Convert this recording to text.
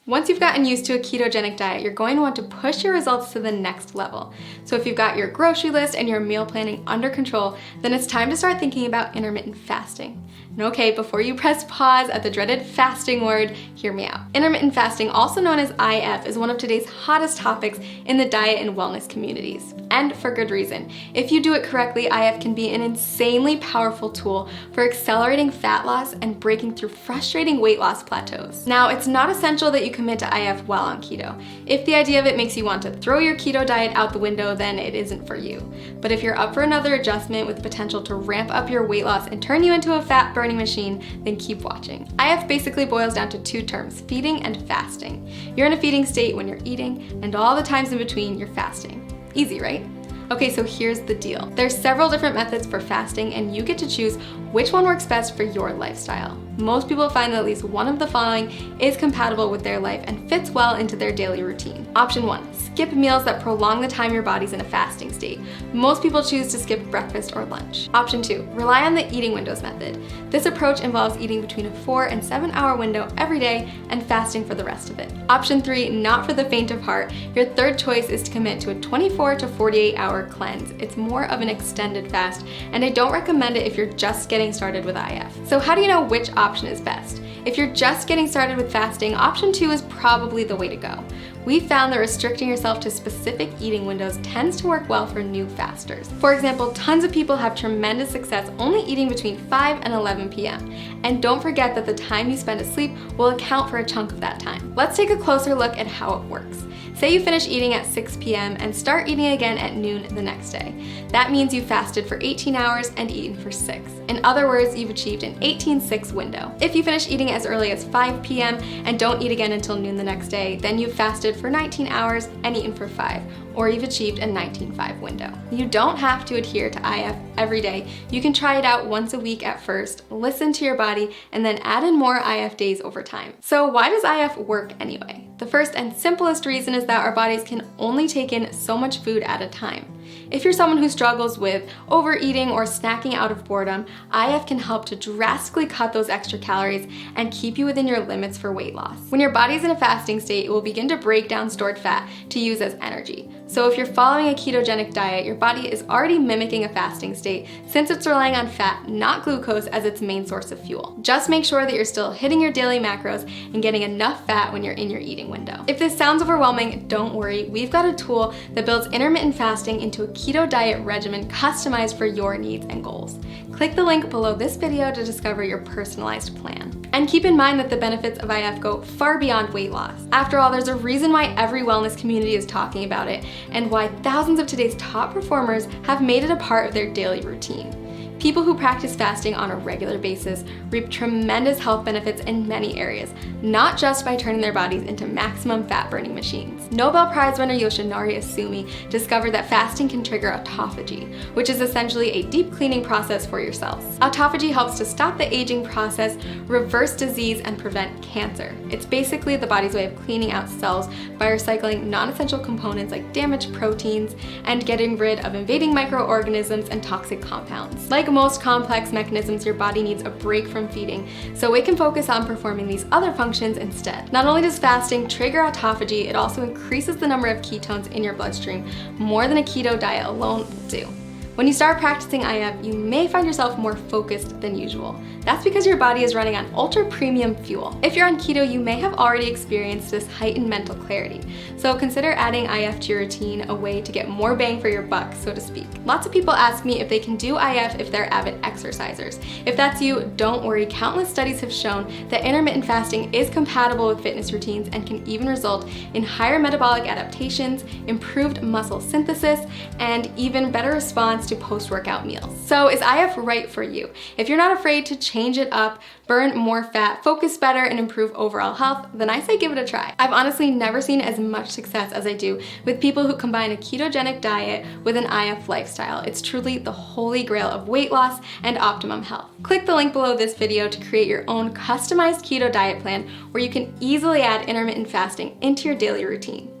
Once you've gotten used to a ketogenic diet, you're going to want to push your results to the next level. So if you've got your grocery list and your meal planning under control, then it's time to start thinking about intermittent fasting. And okay, before you press pause at the dreaded fasting word, hear me out. Intermittent fasting, also known as IF, is one of today's hottest topics in the diet and wellness communities. And for good reason. If you do it correctly, IF can be an insanely powerful tool for accelerating fat loss and breaking through frustrating weight loss plateaus. Now, it's not essential that you commit to IF while on keto. If the idea of it makes you want to throw your keto diet out the window, then it isn't for you. But if you're up for another adjustment with the potential to ramp up your weight loss and turn you into a fat burning machine, then keep watching. IF basically boils down to two terms: feeding and fasting. You're in a feeding state when you're eating, and all the times in between you're fasting. Easy, right? Okay, so here's the deal. There's several different methods for fasting, and you get to choose which one works best for your lifestyle. Most people find that at least one of the following is compatible with their life and fits well into their daily routine. Option 1, skip meals that prolong the time your body's in a fasting state. Most people choose to skip breakfast or lunch. Option 2, rely on the eating windows method. This approach involves eating between a 4 and 7 hour window every day and fasting for the rest of it. Option 3, not for the faint of heart. Your third choice is to commit to a 24 to 48 hour cleanse. It's more of an extended fast, and I don't recommend it if you're just getting started with IF. So how do you know which option is best? If you're just getting started with fasting, option 2 is probably the way to go. We found that restricting yourself to specific eating windows tends to work well for new fasters. For example, tons of people have tremendous success only eating between 5 and 11 p.m. And don't forget that the time you spend asleep will account for a chunk of that time. Let's take a closer look at how it works. Say you finish eating at 6 p.m. and start eating again at noon the next day. That means you fasted for 18 hours and eaten for 6. In other words, you've achieved an 18-6 window. If you finish eating as early as 5 p.m. and don't eat again until noon the next day, then you've fasted for 19 hours and eaten for 5, or you've achieved a 19-5 window. You don't have to adhere to IF every day. You can try it out once a week at first, listen to your body, and then add in more IF days over time. So why does IF work anyway? The first and simplest reason is that our bodies can only take in so much food at a time. If you're someone who struggles with overeating or snacking out of boredom, IF can help to drastically cut those extra calories and keep you within your limits for weight loss. When your body's in a fasting state, it will begin to break down stored fat to use as energy. So if you're following a ketogenic diet, your body is already mimicking a fasting state since it's relying on fat, not glucose, as its main source of fuel. Just make sure that you're still hitting your daily macros and getting enough fat when you're in your eating window. If this sounds overwhelming, don't worry. We've got a tool that builds intermittent fasting into a keto diet regimen customized for your needs and goals. Click the link below this video to discover your personalized plan. And keep in mind that the benefits of IF go far beyond weight loss. After all, there's a reason why every wellness community is talking about it, and why thousands of today's top performers have made it a part of their daily routine. People who practice fasting on a regular basis reap tremendous health benefits in many areas, not just by turning their bodies into maximum fat-burning machines. Nobel Prize winner Yoshinari Asumi discovered that fasting can trigger autophagy, which is essentially a deep cleaning process for your cells. Autophagy helps to stop the aging process, reverse disease, and prevent cancer. It's basically the body's way of cleaning out cells by recycling non-essential components like damaged proteins and getting rid of invading microorganisms and toxic compounds. Like most complex mechanisms, your body needs a break from feeding, so it can focus on performing these other functions instead. Not only does fasting trigger autophagy, it also increases the number of ketones in your bloodstream more than a keto diet alone will do. When you start practicing IF, you may find yourself more focused than usual. That's because your body is running on ultra premium fuel. If you're on keto, you may have already experienced this heightened mental clarity. So consider adding IF to your routine, a way to get more bang for your buck, so to speak. Lots of people ask me if they can do IF if they're avid exercisers. If that's you, don't worry. Countless studies have shown that intermittent fasting is compatible with fitness routines and can even result in higher metabolic adaptations, improved muscle synthesis, and even better response to post-workout meals. So is IF right for you? If you're not afraid to change it up, burn more fat, focus better, and improve overall health, then I say give it a try. I've honestly never seen as much success as I do with people who combine a ketogenic diet with an IF lifestyle. It's truly the holy grail of weight loss and optimum health. Click the link below this video to create your own customized keto diet plan where you can easily add intermittent fasting into your daily routine.